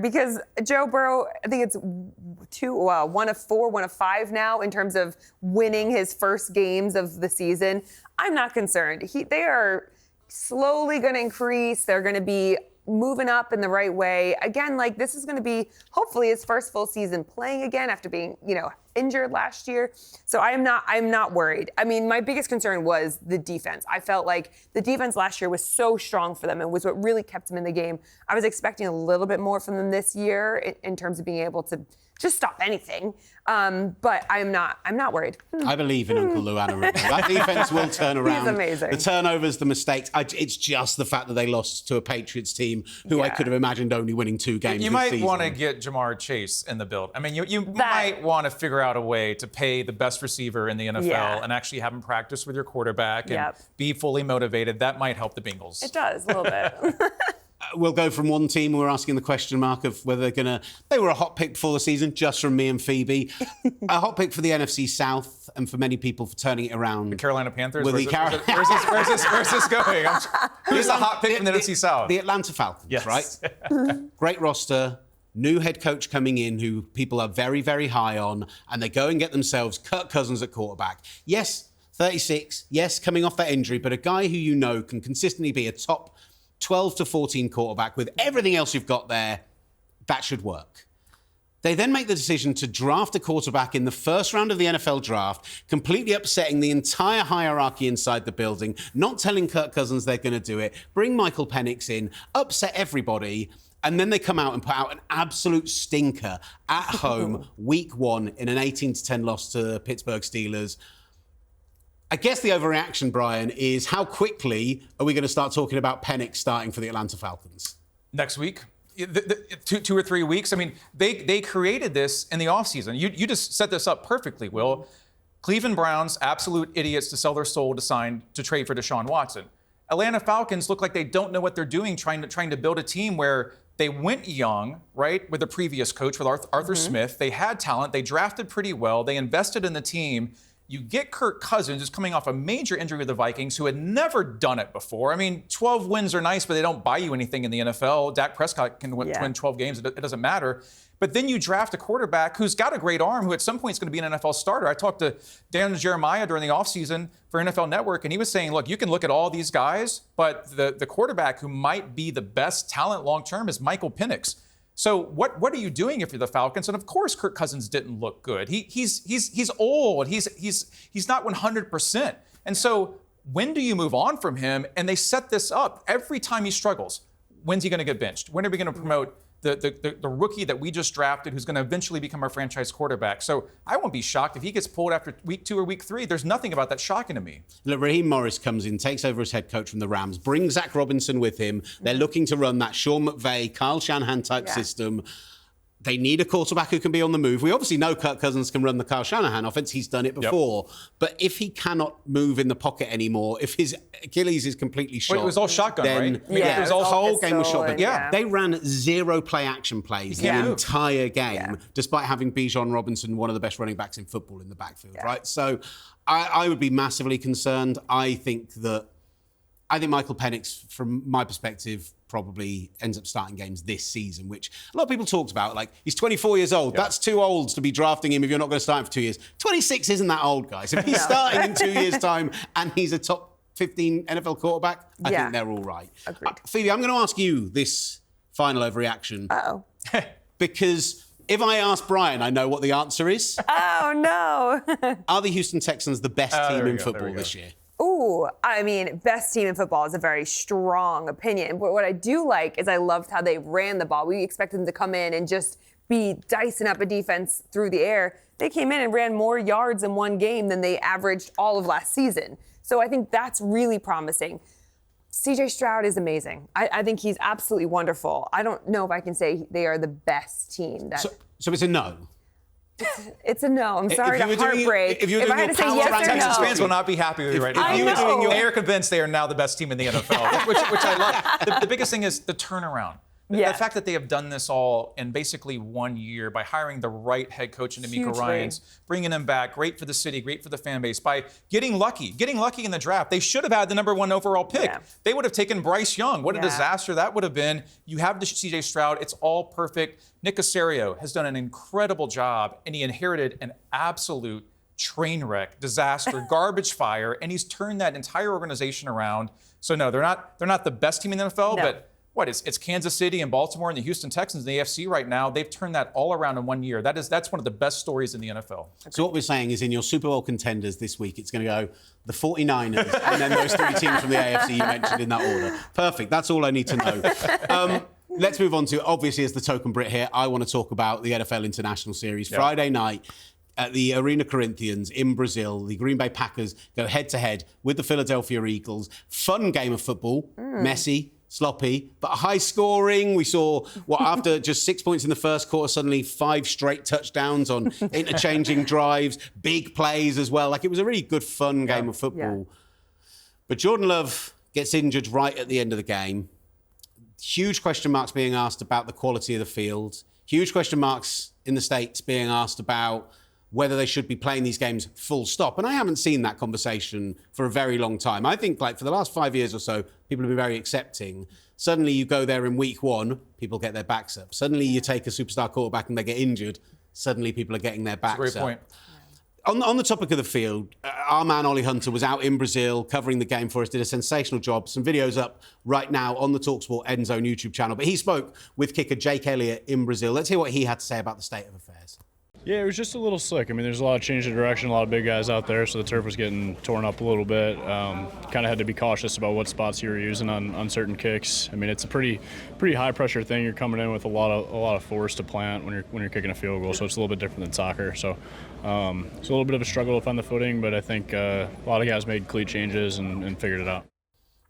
Because Joe Burrow, I think it's 1 of 4, 1 of 5 now in terms of winning his first games of the season. I'm not concerned. They are slowly going to increase. They're going to be moving up in the right way. Again, this is going to be hopefully his first full season playing again after being, injured last year. So I'm not worried. My biggest concern was the defense. I felt like the defense last year was so strong for them and was what really kept them in the game. I was expecting a little bit more from them this year in terms of being able to just stop anything. But I'm not worried. I believe in Uncle Lou Anarumo. That defense will turn around. He's amazing. The turnovers, the mistakes. It's just the fact that they lost to a Patriots team who I could have imagined only winning 2 games. You might want to get Jamar Chase in the build. You might want to figure out a way to pay the best receiver in the NFL and actually have him practice with your quarterback and be fully motivated. That might help the Bengals. It does a little bit. We'll go from one team. We're asking the question mark of whether they were a hot pick before the season, just from me and Phoebe. A hot pick for the NFC South, and for many people for turning it around. The Carolina Panthers? Where's this going? Who's the hot pick from the NFC South? The Atlanta Falcons, right? Great roster. New head coach coming in who people are very, very high on, and they go and get themselves Kirk Cousins at quarterback. Yes, 36, yes, coming off that injury, but a guy who you know can consistently be a top 12 to 14 quarterback with everything else you've got there, that should work. They then make the decision to draft a quarterback in the first round of the NFL draft, completely upsetting the entire hierarchy inside the building, not telling Kirk Cousins they're going to do it, bring Michael Penix in, upset everybody, and then they come out and put out an absolute stinker at home, week 1, in an 18-10 loss to the Pittsburgh Steelers. I guess the overreaction, Brian, is how quickly are we going to start talking about Penix starting for the Atlanta Falcons? Next week. 2 or 3 weeks. I mean, they created this in the offseason. You just set this up perfectly, Will. Cleveland Browns, absolute idiots to sell their soul to trade for Deshaun Watson. Atlanta Falcons look like they don't know what they're doing, trying to build a team where they went young, right, with the previous coach, with Arthur Smith. They had talent. They drafted pretty well. They invested in the team. You get Kirk Cousins, who's coming off a major injury with the Vikings, who had never done it before. I mean, 12 wins are nice, but they don't buy you anything in the NFL. Dak Prescott can win 12 games. It doesn't matter. But then you draft a quarterback who's got a great arm, who at some point is going to be an NFL starter. I talked to Dan Jeremiah during the offseason for NFL Network, and he was saying, look, you can look at all these guys, but the quarterback who might be the best talent long-term is Michael Penix. So what are you doing if you're the Falcons? And of course, Kirk Cousins didn't look good. He's old. He's not 100%. And so when do you move on from him? And they set this up every time he struggles. When's he going to get benched? When are we going to promote the rookie that we just drafted, who's going to eventually become our franchise quarterback? So I won't be shocked if he gets pulled after week 2 or week 3. There's nothing about that shocking to me. Look, Raheem Morris comes in, takes over as head coach from the Rams, brings Zach Robinson with him. They're looking to run that Sean McVay, Kyle Shanahan type system. They need a quarterback who can be on the move. We obviously know Kirk Cousins can run the Kyle Shanahan offense. He's done it before. But if he cannot move in the pocket anymore, if his Achilles is completely shot... Well, it was all shotgun, then, right? It was all whole game was shotgun. Yeah. They ran 0 play-action plays the entire game, despite having Bijan Robinson, one of the best running backs in football, in the backfield, right? So I would be massively concerned. I think Michael Penix, from my perspective, probably ends up starting games this season, which a lot of people talked about. Like, he's 24 years old. That's too old to be drafting him if you're not going to start him for 2 years. 26 isn't that old, guys. If he's starting in 2 years' time and he's a top 15 NFL quarterback, I think they're all right. Agreed. Phoebe, I'm going to ask you this final overreaction. Uh-oh. Because if I ask Brian, I know what the answer is. Oh, no. Are the Houston Texans the best team in football this year? Ooh, I mean, best team in football is a very strong opinion. But what I do like is I loved how they ran the ball. We expected them to come in and just be dicing up a defense through the air. They came in and ran more yards in one game than they averaged all of last season. So I think that's really promising. CJ Stroud is amazing. I think he's absolutely wonderful. I don't know if I can say they are the best team. So it's a no? It's a no. I'm sorry to heartbreak. If I had to say yes or Texas no. fans will not be happy with you right now. They are convinced they are now the best team in the NFL, which I love. The biggest thing is the turnaround. The fact that they have done this all in basically 1 year by hiring the right head coach in D'Amico Ryans, bringing him back, great for the city, great for the fan base, by getting lucky in the draft. They should have had the number 1 overall pick. Yeah. They would have taken Bryce Young. What a disaster that would have been. You have the CJ Stroud. It's all perfect. Nick Caserio has done an incredible job, and he inherited an absolute train wreck, disaster, garbage fire, and he's turned that entire organization around. So no, they're not the best team in the NFL, but it's Kansas City and Baltimore and the Houston Texans in the AFC right now. They've turned that all around in 1 year. That's one of the best stories in the NFL. So what we're saying is, in your Super Bowl contenders this week, it's going to go the 49ers and then those 3 teams from the AFC you mentioned in that order. Perfect. That's all I need to know. Let's move on to, obviously, as the token Brit here, I want to talk about the NFL International Series. Yeah. Friday night at the Arena Corinthians in Brazil, the Green Bay Packers go head-to-head with the Philadelphia Eagles. Fun game of football. Messy, sloppy, but high scoring. We saw, after just 6 points in the first quarter, suddenly 5 straight touchdowns on interchanging drives, big plays as well. Like, it was a really good, fun game of football. But Jordan Love gets injured right at the end of the game. Huge question marks being asked about the quality of the field. Huge question marks in the States being asked about whether they should be playing these games full stop. And I haven't seen that conversation for a very long time. I think, like, for the last 5 years or so, people have been very accepting. Suddenly you go there in week 1, people get their backs up. Suddenly you take a superstar quarterback and they get injured. Suddenly people are getting their backs up. That's a great point. On the topic of the field, our man Ollie Hunter was out in Brazil covering the game for us, did a sensational job. Some videos up right now on the talkSPORT End Zone YouTube channel. But he spoke with kicker Jake Elliott in Brazil. Let's hear what he had to say about the state of affairs. Yeah, it was just a little slick. I mean, there's a lot of change of direction, a lot of big guys out there, so the turf was getting torn up a little bit. Kind of had to be cautious about what spots you were using on certain kicks. I mean, it's a pretty high pressure thing. You're coming in with a lot of force to plant when you're kicking a field goal, so it's a little bit different than soccer. So it's a little bit of a struggle to find the footing, but I think a lot of guys made cleat changes and figured it out.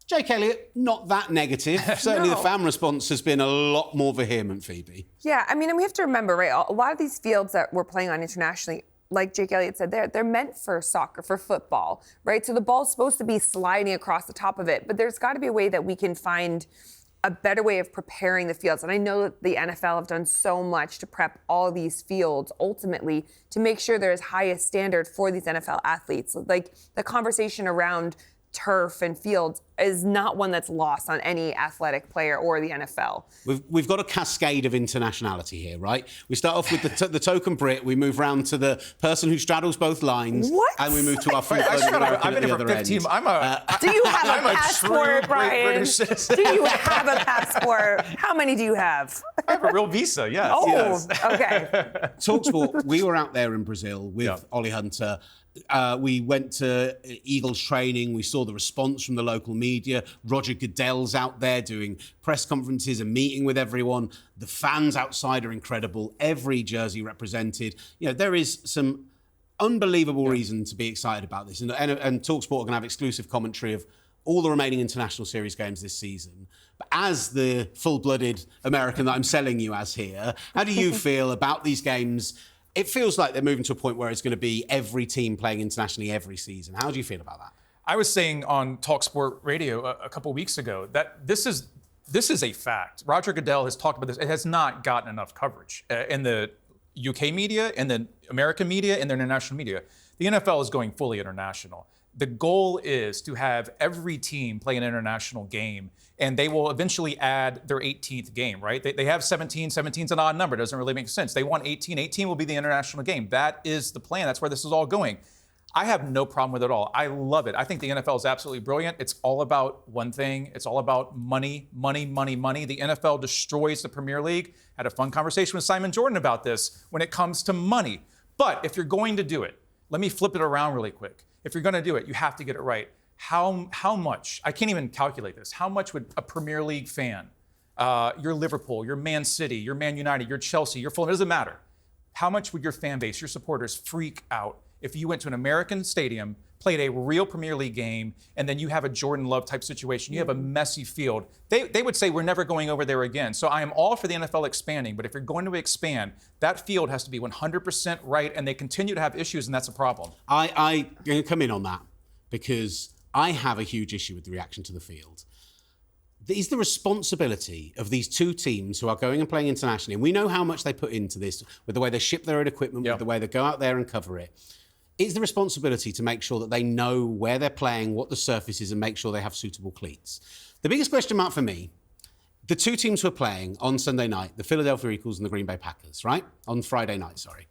Jake Elliott, not that negative. Certainly the fan response has been a lot more vehement, Phoebe. Yeah, I mean, and we have to remember, right, a lot of these fields that we're playing on internationally, like Jake Elliott said, they're meant for soccer, for football, right? So the ball's supposed to be sliding across the top of it, but there's got to be a way that we can find a better way of preparing the fields. And I know that the NFL have done so much to prep all these fields ultimately to make sure they're as high a standard for these NFL athletes. Like the conversation around turf and fields is not one that's lost on any athletic player or the NFL. We've got a cascade of internationality here, right? We start off with the token Brit, we move round to the person who straddles both lines, and we move to our full-blooded American I've been here for 15. Do you have a passport, Brian? Do you have a passport? How many do you have? I have a real visa, yes. Oh, yes. Okay. talkSPORT, we were out there in Brazil with Ollie Hunter. We went to Eagles training. We saw the response from the local media. Roger Goodell's out there doing press conferences and meeting with everyone. The fans outside are incredible. Every jersey represented. You know, there is some unbelievable reason to be excited about this. And talkSPORT are going to have exclusive commentary of all the remaining international series games this season. But as the full-blooded American that I'm selling you as here, how do you feel about these games? It feels like they're moving to a point where it's going to be every team playing internationally every season. How do you feel about that? I was saying on talkSPORT Radio a couple weeks ago that this is a fact. Roger Goodell has talked about this. It has not gotten enough coverage in the UK media, in the American media, in the international media. The NFL is going fully international. The goal is to have every team play an international game, and they will eventually add their 18th game, right? They have 17. 17's an odd number. It doesn't really make sense. They want 18. 18 will be the international game. That is the plan. That's where this is all going. I have no problem with it at all. I love it. I think the NFL is absolutely brilliant. It's all about one thing. It's all about money, money, money, money. The NFL destroys the Premier League. I had a fun conversation with Simon Jordan about this when it comes to money. But if you're going to do it, let me flip it around really quick. If you're going to do it, you have to get it right. How much? I can't even calculate this. How much would a Premier League fan, your Liverpool, your Man City, your Man United, your Chelsea, your Fulham, it doesn't matter. How much would your fan base, your supporters freak out if you went to an American stadium, played a real Premier League game, and then you have a Jordan Love type situation? You have a messy field. They would say, we're never going over there again. So I am all for the NFL expanding, but if you're going to expand, that field has to be 100% right, and they continue to have issues, and that's a problem. I'm going to come in on that because I have a huge issue with the reaction to the field. Is the responsibility of these two teams who are going and playing internationally, and we know how much they put into this, with the way they ship their own equipment, with the way they go out there and cover it, is the responsibility to make sure that they know where they're playing, what the surface is, and make sure they have suitable cleats. The biggest question mark for me, the two teams who are playing on Sunday night, the Philadelphia Eagles and the Green Bay Packers, right? On Friday night, sorry.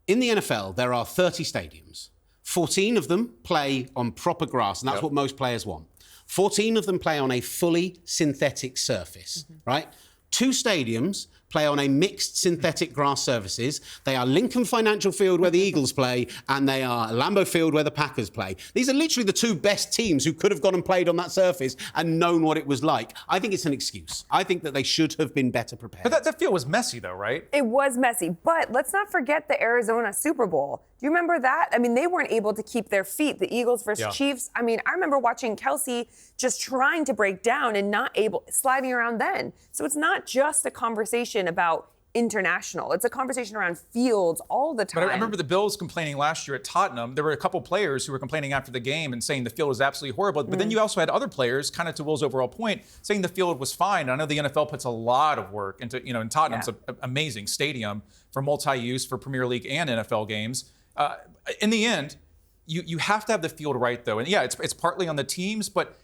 In the NFL, there are 30 stadiums. 14 of them play on proper grass, and that's what most players want. 14 of them play on a fully synthetic surface, right? 2 stadiums play on a mixed synthetic grass surfaces. They are Lincoln Financial Field where the Eagles play, and they are Lambeau Field where the Packers play. These are literally the 2 best teams who could have gone and played on that surface and known what it was like. I think it's an excuse. I think that they should have been better prepared. But that field was messy though, right? It was messy, but let's not forget the Arizona Super Bowl. Do you remember that? I mean, they weren't able to keep their feet. The Eagles versus Chiefs. I mean, I remember watching Kelsey just trying to break down and not able, sliding around then. So it's not just a conversation about international. It's a conversation around fields all the time. But I remember the Bills complaining last year at Tottenham. There were a couple players who were complaining after the game and saying the field was absolutely horrible. But then you also had other players, kind of to Will's overall point, saying the field was fine. I know the NFL puts a lot of work into, and Tottenham's an amazing stadium for multi-use for Premier League and NFL games. In the end, you have to have the field right, though. And yeah, it's partly on the teams, but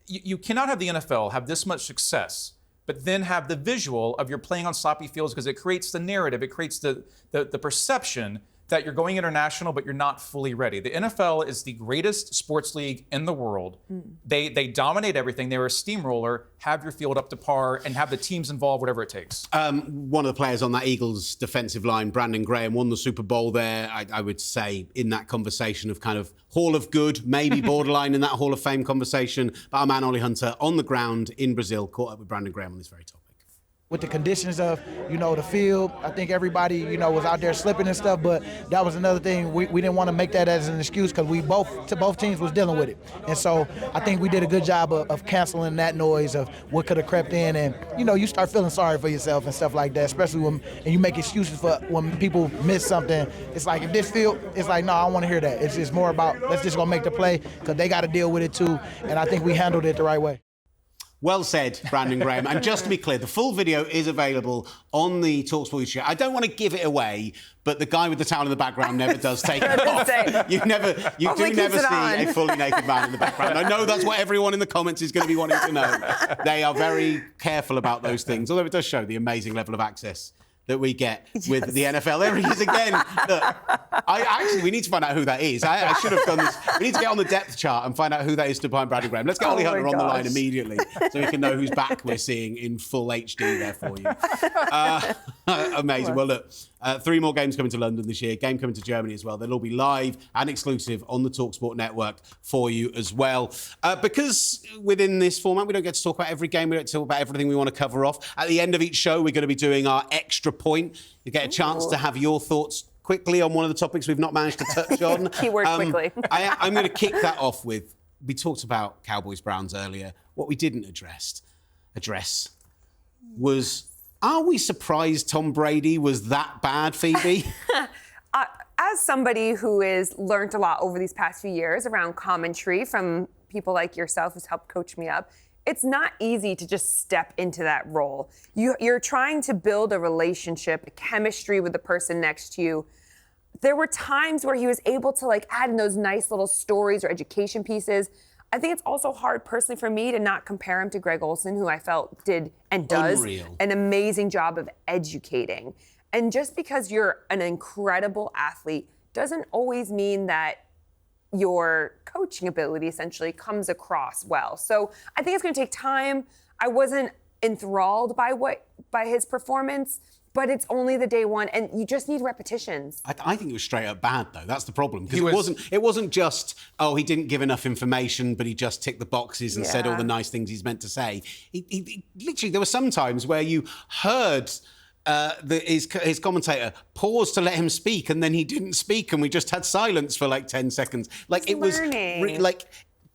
you cannot have the NFL have this much success but then have the visual of you're playing on sloppy fields because it creates the narrative, it creates the perception that you're going international, but you're not fully ready. The NFL is the greatest sports league in the world. They dominate everything. They're a steamroller. Have your field up to par and have the teams involved, whatever it takes. One of the players on that Eagles defensive line, Brandon Graham, won the Super Bowl there. I would say in that conversation of kind of Hall of Good, maybe borderline in that Hall of Fame conversation. But our man Ollie Hunter on the ground in Brazil caught up with Brandon Graham on this very topic. With the conditions of, the field, I think everybody, was out there slipping and stuff, but that was another thing. We didn't want to make that as an excuse because both teams was dealing with it. And so I think we did a good job of canceling that noise of what could have crept in. And, you start feeling sorry for yourself and stuff like that, especially when you make excuses for when people miss something. It's like, if this field, it's like, no, I don't want to hear that. It's more about, let's just go make the play because they got to deal with it too. And I think we handled it the right way. Well said, Brandon Graham. And just to be clear, the full video is available on the talkSPORT YouTube. I don't want to give it away, but the guy with the towel in the background never does take it off. You do never see a fully naked man in the background. I know that's what everyone in the comments is going to be wanting to know. They are very careful about those things, although it does show the amazing level of access that we get with the NFL. There he is again. Look, we need to find out who that is. I should have done this. We need to get on the depth chart and find out who that is to behind Brandon Graham. Let's get Ollie Hunter on the line immediately so we can know whose back we're seeing in full HD there for you. Amazing. Well, look, 3 more games coming to London this year, game coming to Germany as well. They'll all be live and exclusive on the talkSPORT network for you as well. Because within this format, we don't get to talk about every game. We don't talk about everything we want to cover off. At the end of each show, we're going to be doing our extra point. You get a chance to have your thoughts quickly on one of the topics we've not managed to touch on. Keyword quickly. I'm going to kick that off with, we talked about Cowboys-Browns earlier. What we didn't address was, are we surprised Tom Brady was that bad, Phoebe? As somebody who has learned a lot over these past few years around commentary from people like yourself who's helped coach me up, it's not easy to just step into that role. You're trying to build a relationship, a chemistry with the person next to you. There were times where he was able to add in those nice little stories or education pieces. I think it's also hard personally for me to not compare him to Greg Olsen, who I felt did and does an amazing job of educating. And just because you're an incredible athlete doesn't always mean that your coaching ability essentially comes across well. So I think it's going to take time. I wasn't enthralled by his performance, but it's only the day one, and you just need repetitions. I think it was straight up bad, though. That's the problem. Because it wasn't just, he didn't give enough information, but he just ticked the boxes and said all the nice things he's meant to say. He literally, there were some times where you heard his commentator paused to let him speak, and then he didn't speak, and we just had silence for 10 seconds.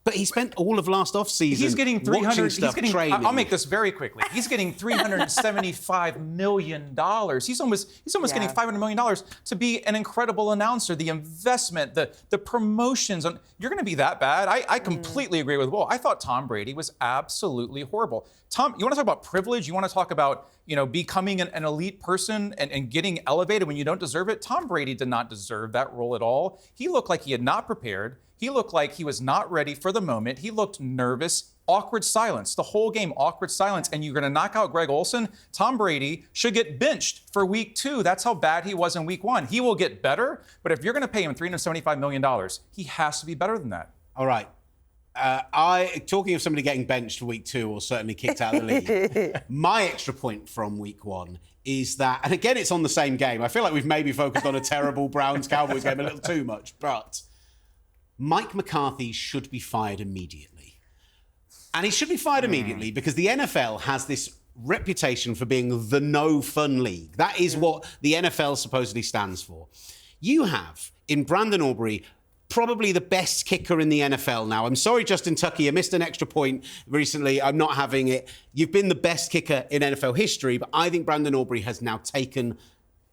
But he spent all of last off-season he's getting 300 training. I'll make this very quickly. He's getting $375 million. He's almost getting $500 million to be an incredible announcer. The investment, the promotions. You're going to be that bad? I completely agree with Will. I thought Tom Brady was absolutely horrible. Tom, you want to talk about privilege? You want to talk about becoming an elite person and getting elevated when you don't deserve it? Tom Brady did not deserve that role at all. He looked like he had not prepared. He looked like he was not ready for the moment. He looked nervous. Awkward silence. The whole game, awkward silence. And you're going to knock out Greg Olsen? Tom Brady should get benched for week 2. That's how bad he was in week 1. He will get better, but if you're going to pay him $375 million, he has to be better than that. All right. Talking of somebody getting benched for week 2 or certainly kicked out of the league, my extra point from week 1 is that, and again, it's on the same game. I feel like we've maybe focused on a terrible Browns-Cowboys game a little too much, but Mike McCarthy should be fired immediately. And he should be fired immediately because the NFL has this reputation for being the no-fun league. That is what the NFL supposedly stands for. You have, in Brandon Aubrey, probably the best kicker in the NFL now. I'm sorry, Justin Tucker, you missed an extra point recently. I'm not having it. You've been the best kicker in NFL history, but I think Brandon Aubrey has now taken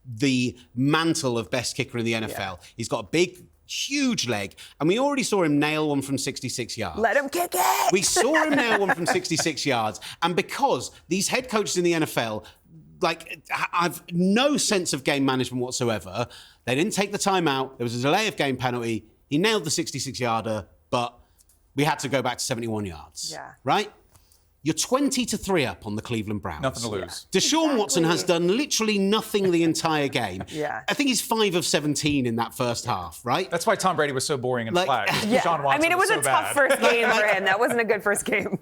the mantle of best kicker in the NFL. Yeah. He's got a big, huge leg, and we already saw him nail one from 66 yards. Let him kick it! We saw him nail one from 66 yards, and because these head coaches in the NFL, I've no sense of game management whatsoever, they didn't take the time out, there was a delay of game penalty, he nailed the 66-yarder, but we had to go back to 71 yards. Yeah. Right? You're 20-3 up on the Cleveland Browns. Nothing to lose. Deshaun Watson has done literally nothing the entire game. Yeah. I think he's 5 of 17 in that first half, right? That's why Tom Brady was so boring and flat. Yeah. Deshaun Watson I mean, it was so a tough bad. first game for him. That wasn't a good first game.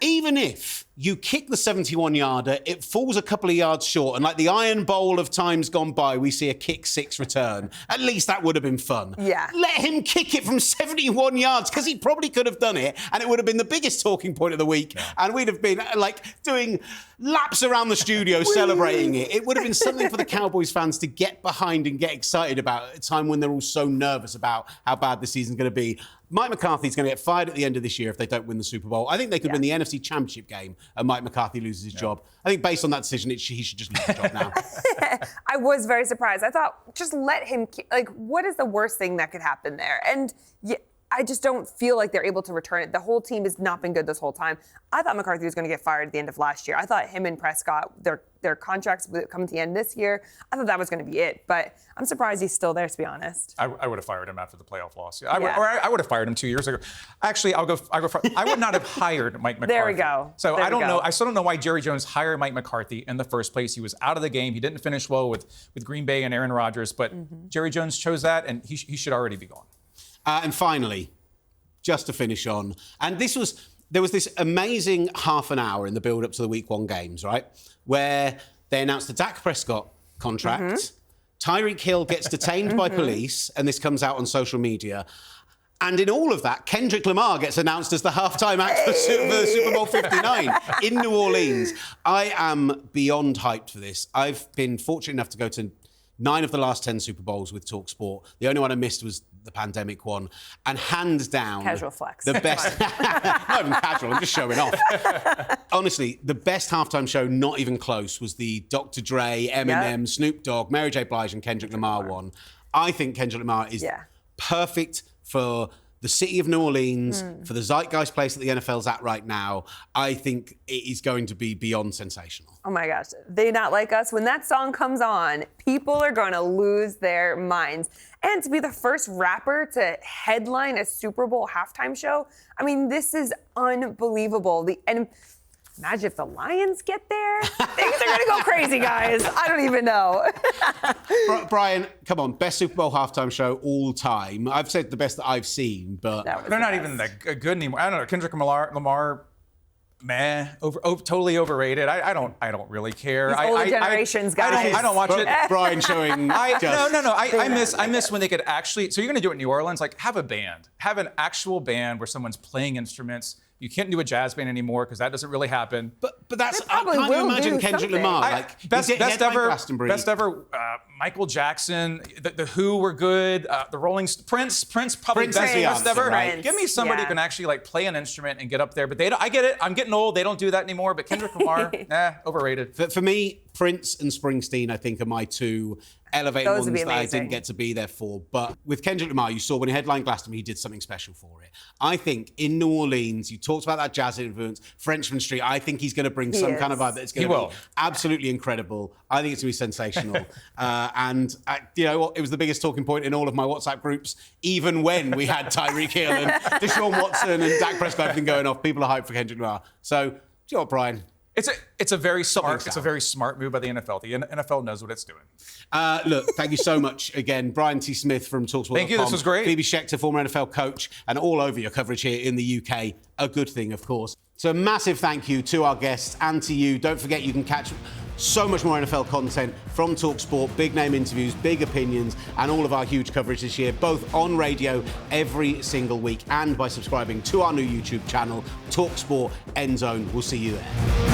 Even if you kick the 71-yarder, it falls a couple of yards short, and like the Iron Bowl of times gone by, we see a kick 6 return. At least that would have been fun. Yeah. Let him kick it from 71 yards, because he probably could have done it, and it would have been the biggest talking point of the week, and we'd have been like doing laps around the studio celebrating it. It would have been something for the Cowboys fans to get behind and get excited about at a time when they're all so nervous about how bad the season's going to be. Mike McCarthy's going to get fired at the end of this year if they don't win the Super Bowl. I think they could win the NFC Championship game and Mike McCarthy loses his job. I think based on that decision, he should just lose his job now. I was very surprised. I thought, just let him, like, what is the worst thing that could happen there? And I just don't feel like they're able to return it. The whole team has not been good this whole time. I thought McCarthy was going to get fired at the end of last year. I thought him and Prescott, their contracts would come to the end this year. I thought that was going to be it. But I'm surprised he's still there, to be honest. I would have fired him after the playoff loss. I would have fired him 2 years ago. Actually, I would not have hired Mike McCarthy. There we go. So there I don't know. I still don't know why Jerry Jones hired Mike McCarthy in the first place. He was out of the game. He didn't finish well with Green Bay and Aaron Rodgers. But Jerry Jones chose that, and he should already be gone. And finally, just to finish on, and there was this amazing half an hour in the build-up to the Week 1 games, right, where they announced the Dak Prescott contract. Tyreek Hill gets detained by police, and this comes out on social media. And in all of that, Kendrick Lamar gets announced as the halftime act for Super Bowl 59 in New Orleans. I am beyond hyped for this. I've been fortunate enough to go to 9 of the last 10 Super Bowls with talkSPORT. The only one I missed was the pandemic one. And hands down... Casual flex. The best... Not even casual, I'm just showing off. Honestly, the best halftime show, not even close, was the Dr. Dre, Eminem, Snoop Dogg, Mary J. Blige and Kendrick Lamar one. I think Kendrick Lamar is perfect for the city of New Orleans, for the zeitgeist place that the NFL's at right now. I think it is going to be beyond sensational. Oh my gosh, They Not Like Us. When that song comes on, people are going to lose their minds. And to be the first rapper to headline a Super Bowl halftime show, I mean, this is unbelievable. And imagine if the Lions get there. Things are going to go crazy, guys. I don't even know. Brian, come on, best Super Bowl halftime show all time. I've said the best that I've seen, but... They're not even that good anymore. I don't know. Kendrick Lamar meh, totally overrated. I don't really care. These older generations, guys. I don't watch it. Brian showing. No. I miss when they could actually. So you're going to do it in New Orleans? Like, have a band, have an actual band where someone's playing instruments. You can't do a jazz band anymore because that doesn't really happen. But that's I can't imagine Kendrick Lamar like best ever. Michael Jackson, the Who were good. The Rolling Prince probably best ever. Right. Give me somebody who can actually like play an instrument and get up there. But I get it. I'm getting old. They don't do that anymore. But Kendrick Lamar, overrated. For me, Prince and Springsteen, I think, are my two elevated ones that I didn't get to be there for. But with Kendrick Lamar, you saw when he headlined Glastonbury, he did something special for it. I think in New Orleans, you talked about that jazz influence, Frenchman Street. I think he's going to bring some kind of vibe that's going to be absolutely incredible. I think it's going to be sensational. You know what? It was the biggest talking point in all of my WhatsApp groups, even when we had Tyreek Hill and Deshaun Watson and Dak Prescott everything going off. People are hyped for Kendrick Lamar. So, do you know what, Brian? It's a very smart move by the NFL. The NFL knows what it's doing. Look, thank you so much again, Brian T.Smith from talkSPORT. Thank you. This was great. Phoebe Schecter, former NFL coach, and all over your coverage here in the UK. A good thing, of course. So a massive thank you to our guests and to you. Don't forget you can catch so much more NFL content from talkSPORT, big name interviews, big opinions, and all of our huge coverage this year, both on radio every single week and by subscribing to our new YouTube channel, talkSPORT End Zone. We'll see you there.